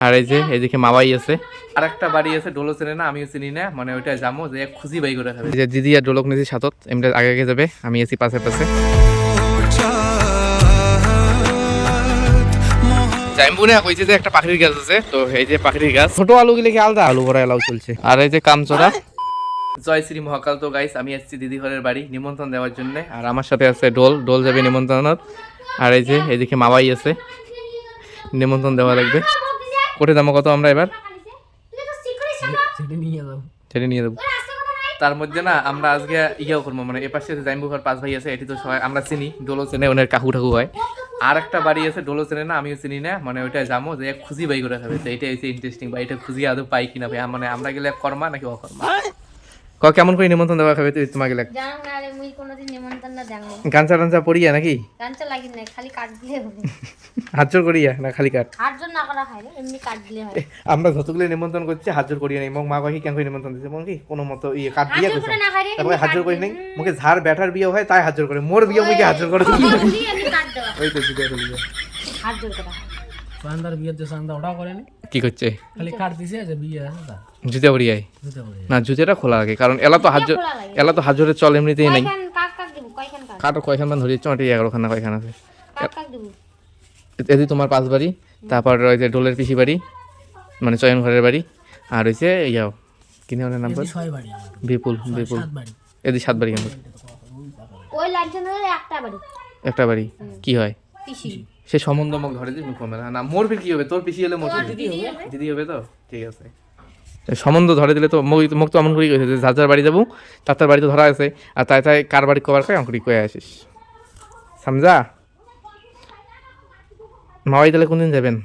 আর এই যে এইদিকে মামাই আছে, আর একটা বাড়ি আছে ডোলো চেনে না, আমিও চিনি না, মানে ওইটা যাবো যে খুঁজি বাই করে খাবে। যে দিদি আর ডোলক নিয়েছি সাতত, এমনি আগে আগে যাবে, আমি এসি পাশে পাশে। জাইম্বুনে কইছে যে একটা পাখির গাছ আছে, তো এই যে পাখির গাছ, ছোট আলু গুলি কি আলাদা, আলু ভরা এলাও চলছে। আর এই যে কামচোরা। জয় শ্রী মহাকাল। তো গাইস আমি আসছি দিদি ঘরের বাড়ি নিমন্ত্রণ দেওয়ার জন্য, আর আমার সাথে আছে ডোল, ডোল যাবে নিমন্ত্রণত। আর এই যে এইদিকে মামাই আছে, নিমন্ত্রণ দেওয়া লাগবে। কোটে দাম কত আমরা এবার ছেড়ে নিয়ে যাবো। তার মধ্যে না আমরা আজকে ইয়েও করবো, মানে এপাশে জাইম্বু ঘর 5 ভাই আছে, এটি তো সবাই আমরা চিনি, ডোলো চেনে, ওনের কাকু ঠাকু হয়। আর একটা বাড়ি আছে ডোলো চেনে না, আমিও চিনি না, মানে ওইটা যাবো যে খুঁজি বাই করে খাবে। তো এটা হচ্ছে ইন্টারেস্টিং, বা এটা খুঁজি আদৌ পাই কিনা ভাই, মানে আমরা গেলে কর্মা নাকি অকর্মা। কেমন করে নিমন্ত্রণ দেওয়া খাবে তুই তোমাকে লাগ জানো না রে, মুই কোনদিন নিমন্ত্রণ না দেন না। গাঞ্চা টাঞ্চা পড়িয়া নাকি? গাঞ্চা লাগি না, খালি কাট দিলে হবে। হাতজোর করিয়া না খালি কাট? হাতজোর না করা হয় রে, এমনি কাট দিলে হয়। আমরা যতগুলো নিমন্ত্রণ করছি হাতজোর করিয়া নেই, মগ মা কই কেন করে নিমন্ত্রণ দিছে মগ কি কোনো মতো ইয়ে কাট দিয়া কইছে, তারপরে হাতজোর করি নাই। মুকে ঝাড় ব্যাটার বিয়ে হয় তাই হাতজোর করে, মোর বিয়ে মুকে হাতজোর করে কি এমনি কাট দেওয়া ওই তো জিতে করি হাতজোর করা। সান্দার বিয়েতে সান্দা ওটা করেনি, কি করছে খালি কাট দিছে যে বিয়ে আছে তা জুতা পরিয়াই বুঝতে পারি না, জুতাটা খোলা লাগে, কারণ এলা তো হাতজোর, এলা তো হাতজোরের চল এমনিতেই নাই। কয়খান কাট কাট দেব, কয়খান কাট কাটো কয়খান মান ধরিয়ে চটি 11 খানা কয়খান আছে। কাট কাট দেব। এদি তোমার 5 বাড়ি, তারপর ওই যে ডোলের পিসি বাড়ি, মানে চয়ন ঘরের বাড়ি, আর হইছে ইয়াও কিনে ওর নাম 6 বাড়ি বিপুল, বিপুল 7 বাড়ি এদি 7 বাড়ি কেন? ওই লাগছে না একটা বাড়ি, একটা বাড়ি কি হয় পিসি। সে সম্বন্ধ মুখ ধরে দিই মুখ মেলা না, মোর ফির কি হবে, তোর পিসি হলে মোর দিদি হবে, দিদি হবে তো ঠিক আছে। সম্বন্ধ ধরে দিলে তো মুখ তো এমন করেই কইছে যে যার যার বাড়ি যাবো তার বাড়ি তো ধরা আছে, আর তাই তাই কার বাড়ি কবার কয় অঙ্করি কয়ে আসিস, সমঝা? মাওয়াই তাহলে কোনদিন যাবেন?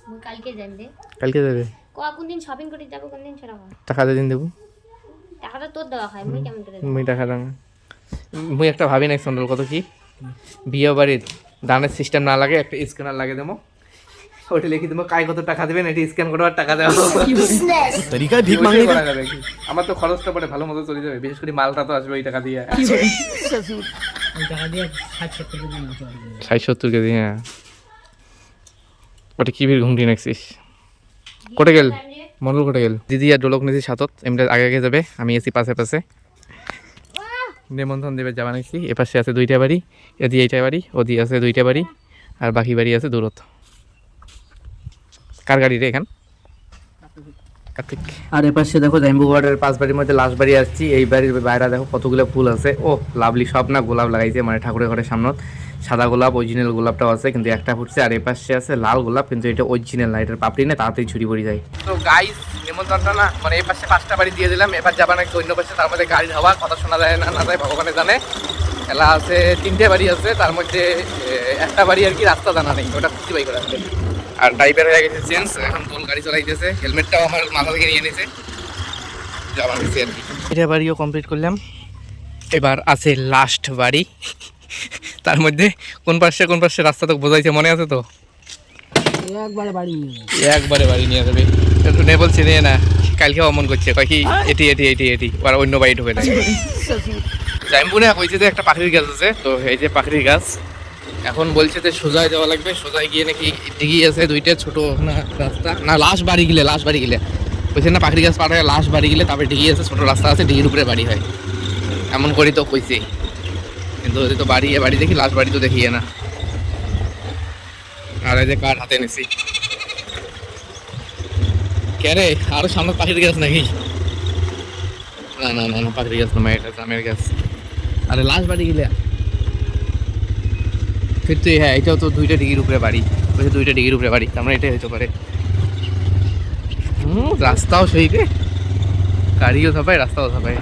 মুই কালকে যাইম রে। কালকে যাবে? কোন দিন শপিং করতে যাব, কোন দিন ছড়া হয়। টাকা দিন দেবো, টাকাটা তোর দেওয়া হয়, মুই কেমন করে মুই টাকা দাম মুই একটা ভাবি নাই সন্ডল কত কি বিয়ে বাড়ির দানের সিস্টেম না লাগে, একটা স্ক্যানার লাগে দেবো, ওটা লিখে দেবো কাই কত টাকা দেবেন, এটি স্ক্যান করে টাকা দেওয়া তরিকা ঠিক মাঙ্গি করা যাবে কি? আমার তো খরচটা পড়ে ভালো মতো চলে যাবে, বিশেষ করে মালটা তো আসবে ওই টাকা দিয়ে, ওই টাকা দিয়ে 60-70 কেজি মাংস আসবে 60-70 কেজি। হ্যাঁ ওটা কি ভিড় ঘুমটি নেছিস? কোটে গেল মন্ডল, কোটে গেল? দিদি আর ডোলক নিয়েছি সাতত, এমনি আগে আগে যাবে, আমি এসি পাশে পাশে। নিমন্ত্রণ দেবে যাওয়া নিচ্ছি, এপাশে আছে 2টা বাড়ি, এদি 8টা বাড়ি, ওদি আছে 2টা বাড়ি, আর বাকি বাড়ি আছে দূরত। কার গাড়ি রে এখান? আর এপাশে দেখো জাইম্বু ঘরের 5 বাড়ির মধ্যে লাস্ট বাড়ি আসছি, এই বাড়ির বাইরে দেখো কতগুলো ফুল আছে, ও লাভলি, সব না গোলাপ লাগাইছে, মানে ঠাকুরের ঘরের সামনে সাদা গোলাপ অরিজিনাল গোলাপটাও আছে, কিন্তু একটা ফুটছে, আর এপাশে আছে লাল গোলাপ, কিন্তু এটা অরিজিনাল না, এটার পাপড়ি না, তাড়াতাড়ি ছুরি পড়ে যায়। তো গাইস নিমন্ত্রণটা না, মানে এই পাশে 5টা বাড়ি দিয়ে দিলাম, এবার যাবা নাকি অন্য পাশে, তার মধ্যে গাড়ির হাওয়া কথা শোনা যায় না, না যায় ভগবানে জানে। এলা আছে 3টে বাড়ি আছে, তার মধ্যে একটা বাড়ি আর কি রাস্তা জানা নেই, ওটা খুঁজে বাই করে আসবে। আর ড্রাইভার হয়ে গেছে চেঞ্জ, এখন দোল গাড়ি চালাইতেছে, হেলমেটটাও আমার মাথা থেকে নিয়ে নিয়েছে, যাবার গেছে আর কি। এটা বাড়িও কমপ্লিট করলাম, এবার আছে লাস্ট বাড়ি, তার মধ্যে কোন পাশে রাস্তা তো বোঝাইছে, মনে আছে তো? একবারে বাড়ি নিয়ে একবারে বাড়ি নিয়ে যাবে, একটু নে বলছি নে না, কালকে অমন করছে, কয় কি এটি এটি এটি এটি, আর অন্য বাড়ি ঢুকে দেয়। জাইম্বুনে কইছে যে একটা পাখির গাছ আছে, তো এই যে পাখির গাছ, এখন বলছে যে সোজায় যাওয়া লাগবে, সোজায় গিয়ে নাকি ডিগি আছে 2টা ছোট না রাস্তা, না লাস্ট বাড়ি গেলে বলছে না পাখির গাছ পাঠায় লাস্ট বাড়ি গেলে তারপরে ডিগি আছে, ছোট রাস্তা আছে, ডিগির উপরে বাড়ি হয়, এমন করি তো কইছে, কিন্তু ওদের তো বাড়ি দেখি লাস্ট বাড়ি তো দেখিয়ে না। আর এই যে কার হাতে এনেছি, কে রে আরো সামনে পাখির গাছ নাকি? না না না পাখির গাছ না, এটা জামের গাছ। আরে লাস্ট বাড়ি গেলে ফির তুই, হ্যাঁ এটাও তো 2টা ডিগির উপরে বাড়ি, বলছে 2টা ডিগির উপরে বাড়ি, তার মানে এটাই হতে পারে। রাস্তাও সেই রে, গাড়িও থাপায় রাস্তাও থাপায়।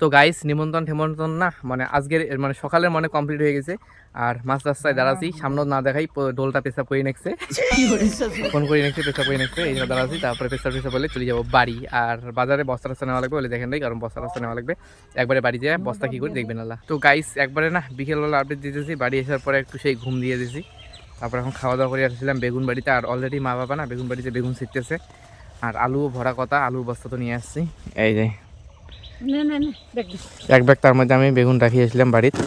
তো গাইস নিমন্ত্রণ না, মানে আজকের মানে সকালের মানে কমপ্লিট হয়ে গেছে, আর মাছ রাস্তায় দাঁড়াচ্ছি, সামনে না দেখাই ডোলটা পেশাব করে নেছে, ফোন করে নেছে, পেশাব করে নেছে, এই জন্য দাঁড়াচ্ছি, তারপরে পেশাব বলে চলে যাবো বাড়ি। আর বাজারে বস্তা রাস্তা নেওয়া লাগবে বলে দেখেন নাই, কারণ বস্তা রাস্তা নেওয়া লাগবে, একবারে বাড়ি যায় বস্তা কি করে দেখবেন আল্লাহ। তো গাইস একবারে না বিকেলবেলা আপডেট দিতেছি, বাড়ি আসার পরে একটু সেই ঘুম দিয়ে দিয়েছি, তারপর এখন খাওয়া দাওয়া করে আসছিলাম বেগুন বাড়িতে, আর অলরেডি মা বাবা না বেগুন বাড়িতে বেগুন ছিটতেছে, আর আলুও ভরা কথা, আলুর বস্তা তো নিয়ে আসছি, এই যে এক ব্যাগ, তার মধ্যে আমি বেগুন রাখিয়েছিলাম বাড়িতে,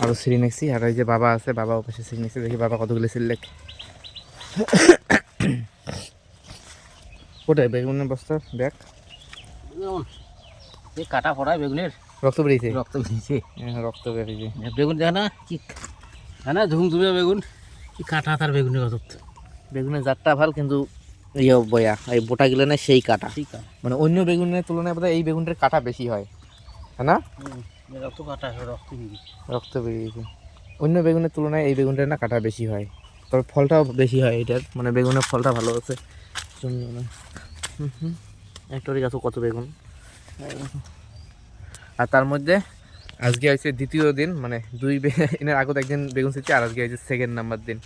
আরও সিঁড়ি নেছি, আর এই যে বাবা আছে, বাবা ওপাশে সিঁড়ি নেছি, দেখি বাবা কতগুলো সিঁড়ি লেখ। কোথায় বেগুনের বস্তা ব্যাগ? এই কাটা পড়া বেগুনের রক্ত বেরিয়েছে, রক্ত বেরিয়েছে। রক্ত বেরিয়েছে। বেগুন দেখ না কি, হ্যাঁ না ঝুমঝুমে বেগুন, কি কাটা তার বেগুনের অত। বেগুনের জাতটা ভাল, কিন্তু ইয়ে বয়া এই বোটা গেলে না সেই কাটা, ঠিক আছে, মানে অন্য বেগুনের তুলনায় বোধহয় এই বেগুনটার কাটা বেশি হয়, হ্যাঁ না? রক্ত কাটা রক্ত বেরিয়েছে। রক্ত বেরিয়েছে। অন্য বেগুনের তুলনায় এই বেগুনটার না কাটা বেশি হয়, তবে ফলটাও বেশি হয় এটার, মানে বেগুনের ফলটা ভালো আছে। একটারই গাছও কত বেগুন। আর তার মধ্যে আজকে হয়েছে দ্বিতীয় দিন, মানে এর আগত একদিন বেগুন ছিটছি, আর আজকে হয়েছে সেকেন্ড নাম্বার দিন।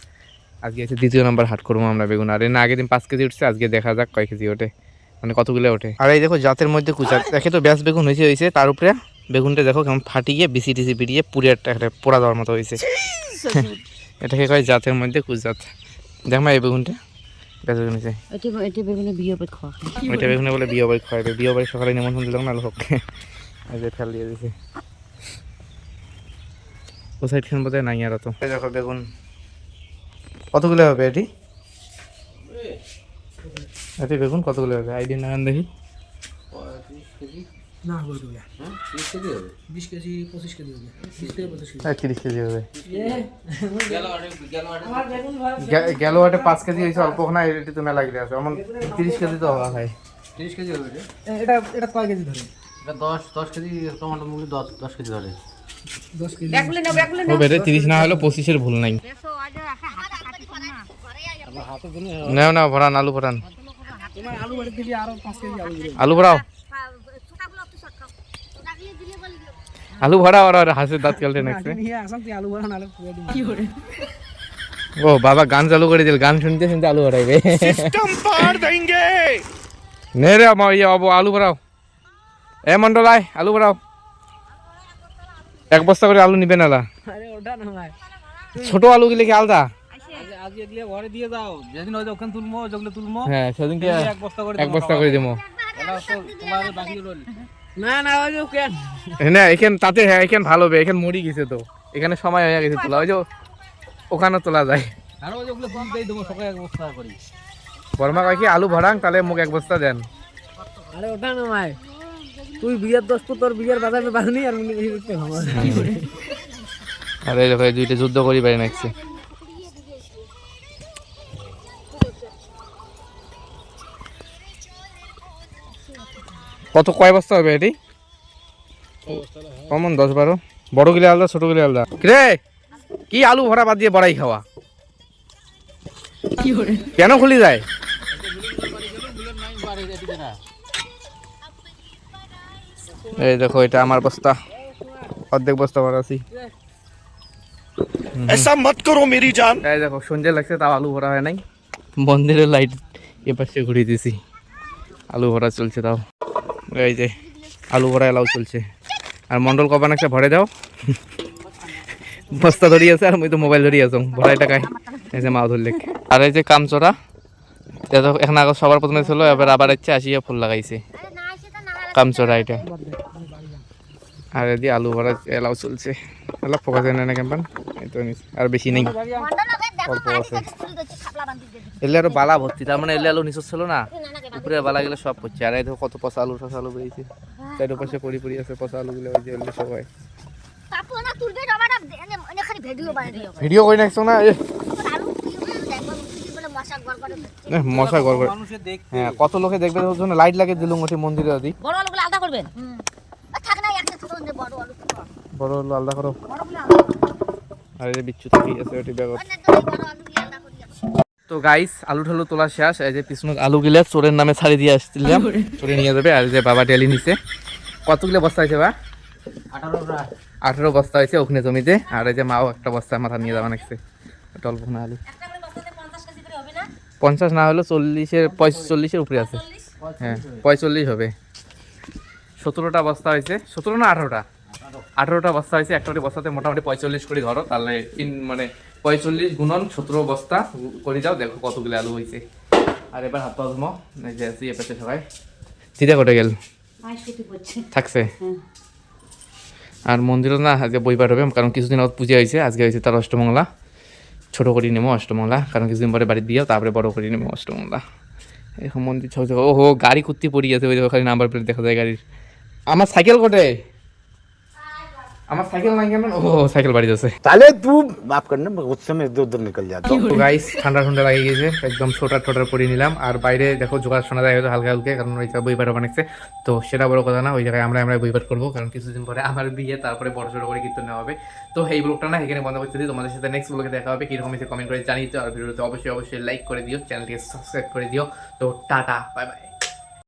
আজকে হচ্ছে দ্বিতীয় নাম্বার হাট করবো আমরা বেগুন। আর এর আগের দিন 5 কেজি উঠছে, আজকে দেখা যাক কয় কেজি ওঠে, মানে কতগুলো ওঠে। আর এই দেখো জাতের মধ্যে কুচা, দেখে তো ব্যাস বেগুন হয়েছে, তার উপরে বেগুনটা দেখো কেমন ফাটিয়ে বিসি টিসি পিটিয়ে পুড়ে একটা পোড়া দেওয়ার মতো হয়েছে। এটাকে কয় জাতের মধ্যে কুচাত। দেখ মা এই বেগুনটা ব্যাস বেগুন হয়েছে। এটা বেগুনে বিয়ে পেট খাওয়া, ওইটা বেগুনে বলে বিয়ে বাড়ি খাওয়াবে, বিয়ে বাড়ি সকালে নিমন্ত্রণ দিলাম না লোককে, এই যে ফেল দিয়ে দিছে। ও সাইড খান বোধহয় নাই আর তো। দেখো বেগুন কতগুলো হবে এটি, এটি বেগুন কতগুলো হবে আইডিয়া না দেখি। না হবে তো 30 কেজি হবে, 20 কেজি 25 কেজি হবে, 30 থেকে 25 কেজি। 30 কেজি হবে। আমার বেগুন ভালো গেল হাটে 5 কেজি হয়েছে অল্প, না এটি তো মেলা গিয়ে আছে এমন 30 কেজি তো হওয়া হয়। 30 কেজি হবে এটা এটা কয় কেজি ধরে? এটা 10 কেজি টমেটো মুগলি 10 কেজি ধরে। 10 কেজি। ও বেটে 30 না হলো 25-এর ভুল নাই। নাও না ভরান, আলু ভরান, তোমার আলু বাড়ি দিবি আরো 5 কেজি আলু দিবি। আলু ভরাও, আলু ভরাও। আর হাসির দাঁত কালতে নেক্সট। নিয়ে আসাম তুই আলু ভরা নালে পুরো দিন কি করে? ও বাবা গান চালু করে দিল, গান শুনতে শুনতে আলু ভরাইবে। সিস্টেম পার দেंगे নে রে মা ইয়ে আলু ভরাও। এ মন্ডলাই আলু ভরাও, 1 বস্তা করে আলু নিবে নালা। আরে ওটা না ভাই, ছোট আলু গুলো কি আলাদা? আজ এগুলা ঘরে দিয়ে দাও, যেদিন হয়তো ওখানে তুলমো যেগুলো তুলমো হ্যাঁ সেদিনকে 1 বস্তা করে 1 বস্তা করে দেবো। এলা তো তোমার বাকি রইল না না ওই যে কেন না এখানে তাতে হ্যাঁ এখানে ভালো হবে, এখানে মরি গেছে তো, এখানে সময় হয়ে গেছে তোলা, ওই যে ওখানে তোলা যায়। আর ওই যেগুলো তুল দেই দেবো সকালে 1 বস্তা করি। বর্মা কয় কি আলু ভরাং তাহলে মুখ 1 বস্তা দেন। আরে ওটা না ভাই, তুই বিয়ের দোস্ত তোর বিয়ের বাজারে বাজনি আর উনি দিতে হবে কি করে? আরে দেখো এই দুইটা যুদ্ধ করি পারি নাকছে। কত কয় বস্তা হবে এটি? কমন 10-12। বড় গিলে আলাদা, ছোট গিলে আলাদা। রে কি আলু ভরা বাদ দিয়ে বড়াই খাওয়া কি করে? কেন খুলি যায়? এই দেখো এটা আমার বস্তা, অর্ধেক বস্তা ভরা আছি। ऐसा मत करो मेरी जान। এই দেখো সন্ধ্যে লাগছে তাও আলু ভরা হয় নাই, মন্দিরের লাইট এপাশে ঘুরিয়ে দিছি, আলু ভরা চলছে তাও। এই যে আলু ভরা এলাও চলছে। আর মন্ডল কবান একটা ভরে দাও, বস্তা ধরিয়ে আছে আর মুই তো মোবাইল ধরিয়ে আছো ভরাই টাকায়, এই যে মাও ধরলে। আর এই যে কামচোরা এখন আগে সবার প্রথমে ছিল, এবার আবার ইচ্ছে আসিয়া ফুল লাগাইছে কামচোরা এটা। আর এদিকে আলু ভরা এলাও চলছে, এলা ফোকাস না কেমন এই তো আর বেশি নেই, অল্প আছে। এলে আরো বালা ভর্তি, তার মানে এলে আলু নিচে ছিল না, উপরে বালা গেলে সব পড়ছে। আর এই দেখো কত পচা আলু টসা আলু বেরিয়েছে, চারিপাশে পড়ি পড়ি আছে পচা আলুগুলো, ওই যে এলে সবাই ভিডিও করে রাখছো না। মশা গড় করে, হ্যাঁ কত লোকে দেখবে ওর জন্য লাইট লাগিয়ে দিলুম ওঠে মন্দিরে আদি। বড় আলুগুলো আলাদা করবেন, থাক না একটা ছোট বড় আলু, বড় আলু আলাদা করো। আর এই যে বিচ্ছু কি আছে ওটি ব্যাগ। তো গাইস আলু ঠালু তোলা শেষ, এই যে পিছনে আলু গিলে চোরের নামে ছাড়ি দিয়ে আসছিলাম, চোরে নিয়ে যাবে। আর যে বাবা ডেলি নিছে, কতগুলো বস্তা হয়েছে বা? 18 বস্তা হয়েছে ওখানে জমিতে। আর এই যে মাও একটা বস্তা মাথা নিয়ে যাওয়া নাকছে, অল্প না আলু 50 না হলো 45-এর উপরে আছে, হ্যাঁ 45 হবে। 17টা বস্তা হয়েছে, 17 না 18টা বস্তা হয়েছে। একটা বস্তাতে মোটামুটি 45 করে ধরো, তাহলে মানে 45 গুণন 17 বস্তা করে যাও, দেখো কতগুলো আলু হয়েছে। আর এবার হাত পা ধুমো, এই যে আছি এপাশে সবাই। চিঠা কটে গেল থাকছে। আর মন্দিরও না আজকে বই পাঠ হবে, কারণ কিছুদিন আগে পূজা হয়েছে, আজকে হয়েছে তার অষ্টমঙ্গলা। ছোটো করে নেবো অষ্টমঙ্গলা, কারণ কিছুদিন পরে বাড়ি দিয়েও তারপরে বড় করে নেবো অষ্টমঙ্গলা। এখন মন্দির ছোট ওহো গাড়ি কুত্তি পড়ি আছে, ওই ওখানে নাম্বার প্লেট দেখা যায় গাড়ির। আমার সাইকেল কোটে, আমার সাইকেল নাই কেন? ও সাইকেল বাড়ি আছে। তাহলে তুই মাফ করনা গুस्से में इधर-उधर निकल जाता। তো গাইস ঠান্ডা ঠান্ডা লাগিয়ে গেছে, একদম ছোটার টোটার পরে নিলাম। আর বাইরে দেখো জোগাড় শোনা যায় হয়তো হালকা হালকা, কারণ ওই বইবার বানাচ্ছে। তো সেটা বড় কথা না, ওই জায়গায় আমরা বইবার করবো, কারণ কিছুদিন পরে আমার বিয়ে, তারপরে বড় ছোট করে কীর্তন নেওয়া হবে। তো এই ব্লগটা না এখানে বন্ধ করতে দিই, তোমাদের সাথে নেক্সট ব্লগে দেখা হবে। কীরকম হয়েছে কমেন্ট করে জানিয়ে দিও, আর ভিডিওতে অবশ্যই লাইক করে দিও, চ্যানেলটিকে সাবস্ক্রাইব করে দিও। তো টাটা, বাই বাই।